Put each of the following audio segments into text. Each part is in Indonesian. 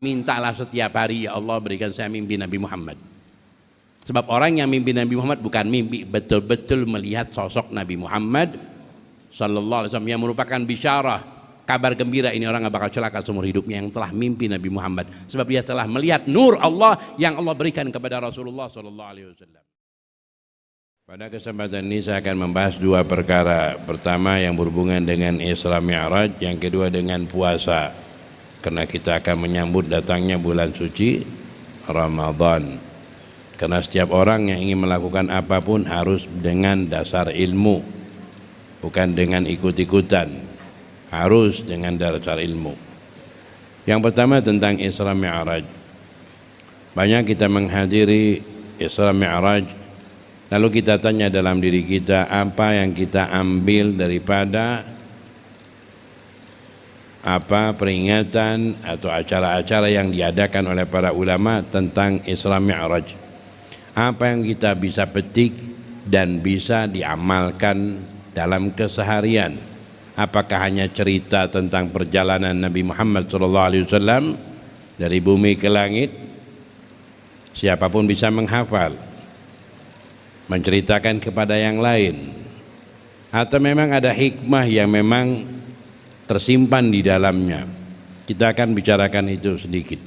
mintalah setiap hari, ya Allah berikan saya mimpi Nabi Muhammad. Sebab orang yang mimpi Nabi Muhammad bukan mimpi, betul-betul melihat sosok Nabi Muhammad sallallahu alaihi wasallam yang merupakan bisyarah, kabar gembira. Ini orang gak bakal celaka seumur hidupnya yang telah mimpi Nabi Muhammad, sebab dia telah melihat nur Allah yang Allah berikan kepada Rasulullah sallallahu alaihi wasallam. Pada kesempatan ini saya akan membahas dua perkara. Pertama yang berhubungan dengan Isra Mi'raj, yang kedua dengan puasa, karena kita akan menyambut datangnya bulan suci Ramadan. Karena setiap orang yang ingin melakukan apapun harus dengan dasar ilmu, bukan dengan ikut-ikutan, harus dengan dasar ilmu. Yang pertama tentang Isra Mi'raj. Banyak kita menghadiri Isra Mi'raj, lalu kita tanya dalam diri kita, apa yang kita ambil daripada apa peringatan atau acara-acara yang diadakan oleh para ulama tentang Isra Mi'raj. Apa yang kita bisa petik dan bisa diamalkan dalam keseharian? Apakah hanya cerita tentang perjalanan Nabi Muhammad SAW dari bumi ke langit? Siapapun bisa menghafal, menceritakan kepada yang lain, atau memang ada hikmah yang memang tersimpan di dalamnya? Kita akan bicarakan itu sedikit.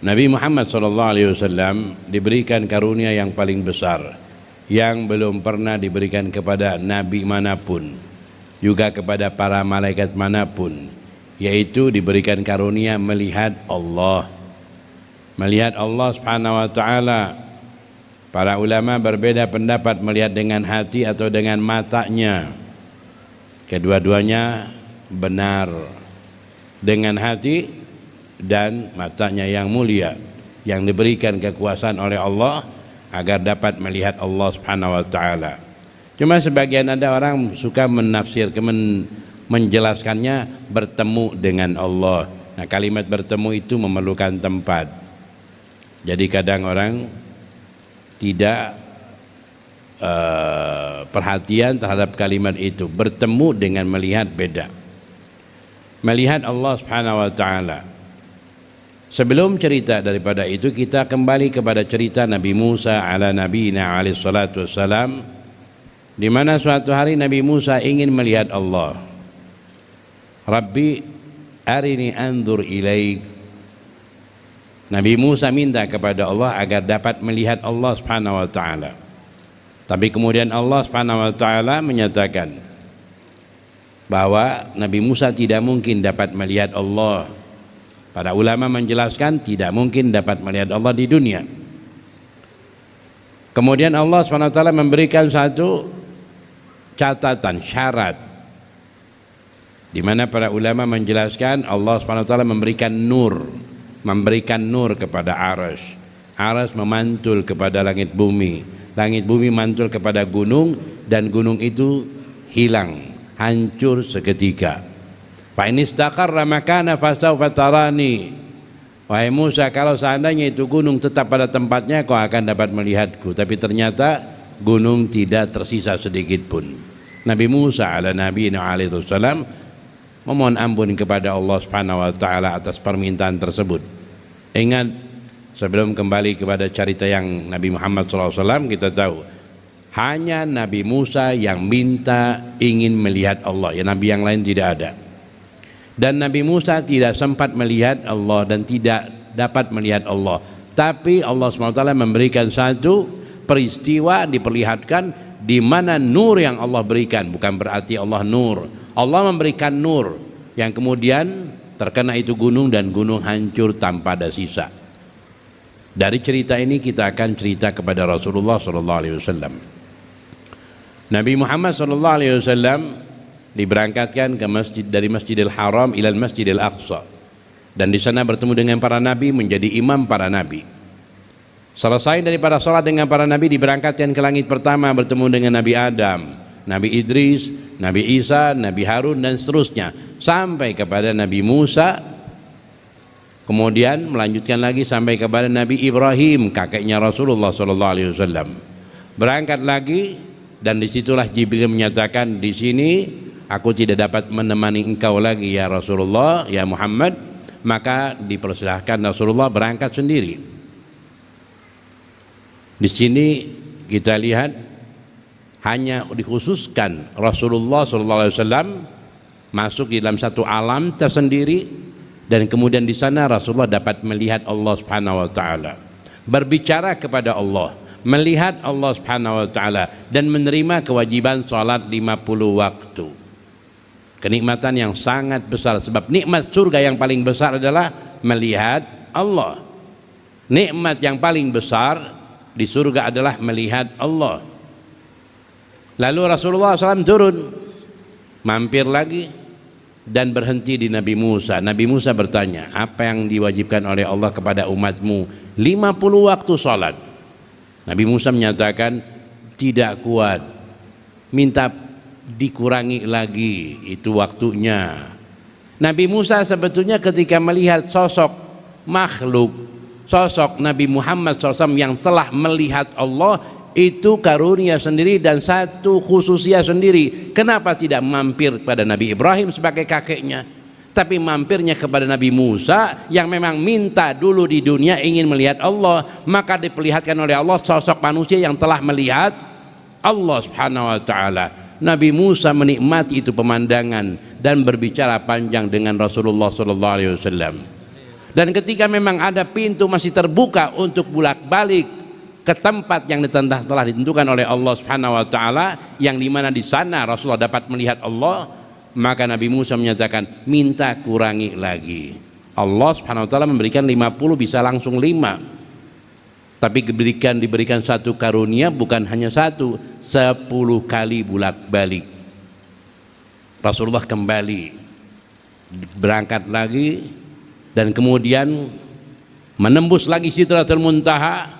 Nabi Muhammad SAW diberikan karunia yang paling besar, yang belum pernah diberikan kepada nabi manapun, juga kepada para malaikat manapun, yaitu diberikan karunia melihat Allah. Melihat Allah Subhanahu wa ta'ala. Para ulama berbeda pendapat melihat dengan hati atau dengan matanya. Kedua-duanya benar, dengan hati dan matanya yang mulia, yang diberikan kekuasaan oleh Allah agar dapat melihat Allah Subhanahu wa ta'ala. Cuma sebagian ada orang suka menafsirkan, menjelaskannya bertemu dengan Allah. Nah, kalimat bertemu itu memerlukan tempat. Jadi kadang orang tidak perhatian terhadap kalimat itu. Bertemu dengan melihat beda. Melihat Allah Subhanahu wa ta'ala. Sebelum cerita daripada itu, kita kembali kepada cerita Nabi Musa ala nabiyina alaihi salatu wassalam, di mana suatu hari Nabi Musa ingin melihat Allah. Rabbi arini anzur ilaik. Nabi Musa minta kepada Allah agar dapat melihat Allah Subhanahu wa ta'ala. Tapi kemudian Allah Subhanahu wa ta'ala menyatakan bahwa Nabi Musa tidak mungkin dapat melihat Allah. Para ulama menjelaskan tidak mungkin dapat melihat Allah di dunia. Kemudian Allah SWT memberikan satu catatan, syarat, di mana para ulama menjelaskan Allah SWT memberikan nur kepada Arsy. Arsy memantul kepada langit bumi mantul kepada gunung, dan gunung itu hilang, hancur seketika. Fa in istaqarra makana fasawfa tarani. Wahai Musa, kalau seandainya itu gunung tetap pada tempatnya, kau akan dapat melihatku. Tapi ternyata gunung tidak tersisa sedikit pun. Nabi Musa ala nabiyina alaihi wasallam memohon ampun kepada Allah Subhanahu wa ta'ala atas permintaan tersebut. Ingat, sebelum kembali kepada cerita yang Nabi Muhammad SAW, kita tahu hanya Nabi Musa yang minta ingin melihat Allah, ya nabi yang lain tidak ada. Dan Nabi Musa tidak sempat melihat Allah dan tidak dapat melihat Allah. Tapi Allah SWT memberikan satu peristiwa, diperlihatkan di mana nur yang Allah berikan. Bukan berarti Allah nur. Allah memberikan nur yang kemudian terkena itu gunung, dan gunung hancur tanpa ada sisa. Dari cerita ini kita akan cerita kepada Rasulullah SAW. Nabi Muhammad SAW diberangkatkan ke masjid, dari Masjidil Haram ila Masjidil Aqsa, dan di sana bertemu dengan para nabi, menjadi imam para nabi. Selesai daripada salat dengan para nabi, diberangkatkan ke langit pertama, bertemu dengan Nabi Adam, Nabi Idris, Nabi Isa, Nabi Harun, dan seterusnya sampai kepada Nabi Musa. Kemudian melanjutkan lagi sampai kepada Nabi Ibrahim, kakeknya Rasulullah SAW. Berangkat lagi, dan disitulah Jibril menyatakan, di sini aku tidak dapat menemani engkau lagi ya Rasulullah, ya Muhammad, maka dipersilahkan Rasulullah berangkat sendiri. Di sini kita lihat hanya dikhususkan Rasulullah SAW masuk di dalam satu alam tersendiri, dan kemudian di sana Rasulullah dapat melihat Allah Subhanahu wa taala, berbicara kepada Allah, melihat Allah Subhanahu wa taala, dan menerima kewajiban salat 50 waktu. Kenikmatan yang sangat besar, sebab nikmat surga yang paling besar adalah melihat Allah. Nikmat yang paling besar di surga adalah melihat Allah. Lalu Rasulullah SAW turun, mampir lagi dan berhenti di Nabi Musa. Nabi Musa bertanya, apa yang diwajibkan oleh Allah kepada umatmu? 50 waktu salat. Nabi Musa menyatakan, tidak kuat, minta dikurangi lagi itu waktunya. Nabi Musa sebetulnya ketika melihat sosok makhluk, sosok Nabi Muhammad SAW yang telah melihat Allah, itu karunia sendiri dan satu khususia sendiri. Kenapa tidak mampir pada Nabi Ibrahim sebagai kakeknya, tapi mampirnya kepada Nabi Musa yang memang minta dulu di dunia ingin melihat Allah, maka diperlihatkan oleh Allah sosok manusia yang telah melihat Allah Subhanahu wa taala. Nabi Musa menikmati itu pemandangan dan berbicara panjang dengan Rasulullah sallallahu alaihi wasallam. Dan ketika memang ada pintu masih terbuka untuk bolak-balik ke tempat yang telah ditentukan oleh Allah Subhanahu wa taala, yang dimana di sana Rasulullah dapat melihat Allah, maka Nabi Musa menyatakan, minta kurangi lagi. Allah Subhanahu wa taala memberikan 50, bisa langsung 5. Tapi diberikan satu karunia, bukan hanya satu, 10 kali bolak-balik. Rasulullah kembali berangkat lagi dan kemudian menembus lagi Sidratul Muntaha,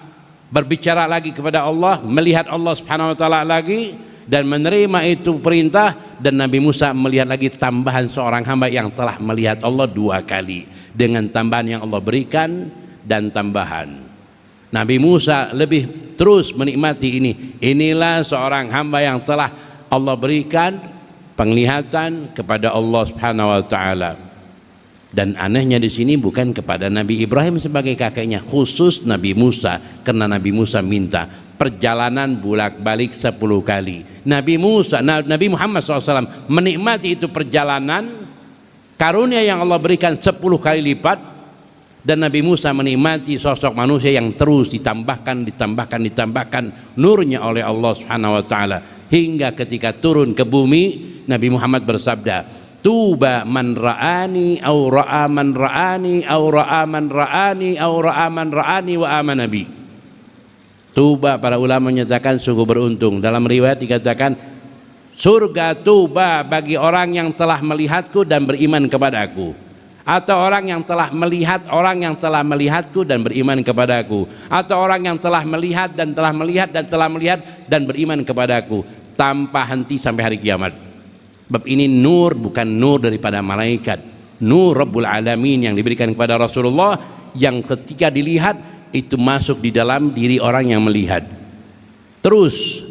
berbicara lagi kepada Allah, melihat Allah Subhanahu wa taala lagi dan menerima itu perintah. Dan Nabi Musa melihat lagi tambahan seorang hamba yang telah melihat Allah 2 kali dengan tambahan yang Allah berikan dan tambahan. Nabi Musa lebih terus menikmati ini. Inilah seorang hamba yang telah Allah berikan penglihatan kepada Allah Subhanahu wa taala. Dan anehnya di sini bukan kepada Nabi Ibrahim sebagai kakeknya, khusus Nabi Musa, karena Nabi Musa minta perjalanan bolak-balik 10 kali. Nabi Muhammad SAW menikmati itu perjalanan, karunia yang Allah berikan 10 kali lipat. Dan Nabi Musa menikmati sosok manusia yang terus ditambahkan nurnya oleh Allah Subhanahu wa taala, hingga ketika turun ke bumi Nabi Muhammad bersabda, tuba man ra'ani au ra'a man ra'ani au ra'a man ra'ani au ra'a man ra'ani wa amana bi. Tuba, para ulama menyatakan sungguh beruntung. Dalam riwayat dikatakan, surga tuba bagi orang yang telah melihatku dan beriman kepadaku, atau orang yang telah melihatku dan beriman kepadaku, atau orang yang telah melihat dan telah melihat dan telah melihat dan beriman kepadaku, tanpa henti sampai hari kiamat. Sebab ini nur, bukan nur daripada malaikat, nur Rabbul Alamin yang diberikan kepada Rasulullah, yang ketika dilihat itu masuk di dalam diri orang yang melihat. Terus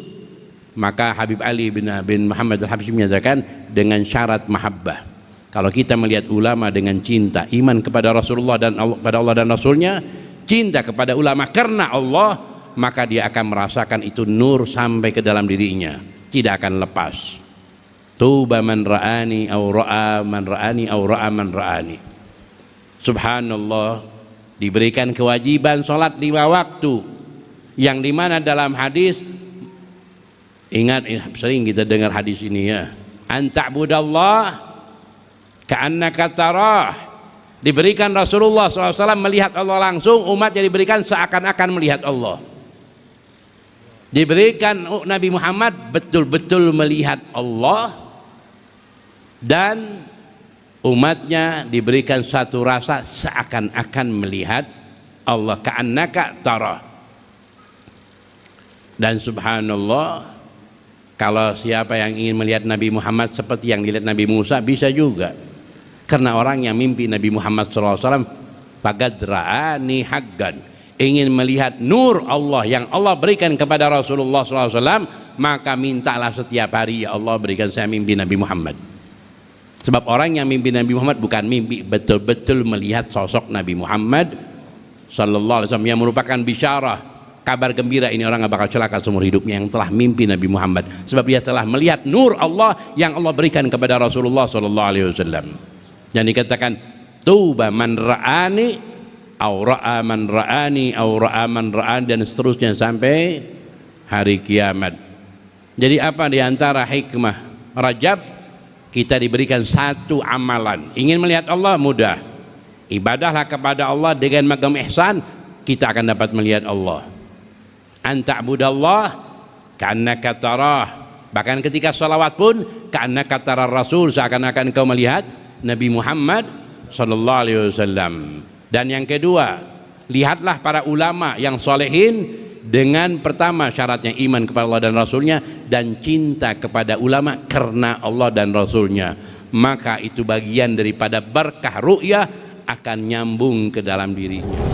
maka Habib Ali bin Muhammad Al-Habsyi menyatakan, dengan syarat mahabbah. Kalau kita melihat ulama dengan cinta, iman kepada Rasulullah dan pada Allah dan Rasulnya, cinta kepada ulama karena Allah, maka dia akan merasakan itu nur sampai ke dalam dirinya, tidak akan lepas. Tuba man ra'ani au ra'a man ra'ani au ra'a man ra'ani. Subhanallah, diberikan kewajiban sholat 5 waktu, yang dimana dalam hadis, ingat sering kita dengar hadis ini ya, anta'budallah ka'annaka tarah. Diberikan Rasulullah SAW melihat Allah langsung, umatnya diberikan seakan-akan melihat Allah. Diberikan Nabi Muhammad betul-betul melihat Allah, dan umatnya diberikan satu rasa seakan-akan melihat Allah, ka'annaka tarah. Dan subhanallah, kalau siapa yang ingin melihat Nabi Muhammad seperti yang dilihat Nabi Musa, bisa juga. Karena orang yang mimpi Nabi Muhammad SAW, faqad ra'ani haqqan, ingin melihat nur Allah yang Allah berikan kepada Rasulullah SAW, maka mintalah setiap hari, ya Allah berikan saya mimpi Nabi Muhammad. Sebab orang yang mimpi Nabi Muhammad bukan mimpi, betul-betul melihat sosok Nabi Muhammad sallallahu alaihi wasallam yang merupakan bisyarah, kabar gembira. Ini orang gak bakal celaka seumur hidupnya yang telah mimpi Nabi Muhammad, sebab dia telah melihat nur Allah yang Allah berikan kepada Rasulullah sallallahu alaihi wasallam. Dan dikatakan tuba man ra'ani au ra'a man ra'ani au ra'a man ra'an, dan seterusnya sampai hari kiamat. Jadi apa diantara hikmah Rajab? Kita diberikan satu amalan. Ingin melihat Allah mudah, ibadahlah kepada Allah dengan magam ihsan, kita akan dapat melihat Allah. Anta'budallah ka'annaka tarah, bahkan ketika salawat pun ka'annaka tarar Rasul, seakan-akan kau melihat Nabi Muhammad sallallahu alaihi wasallam. Dan yang kedua, lihatlah para ulama yang solehin, dengan pertama syaratnya iman kepada Allah dan Rasulnya dan cinta kepada ulama karena Allah dan Rasulnya, maka itu bagian daripada berkah ru'yah akan nyambung ke dalam dirinya.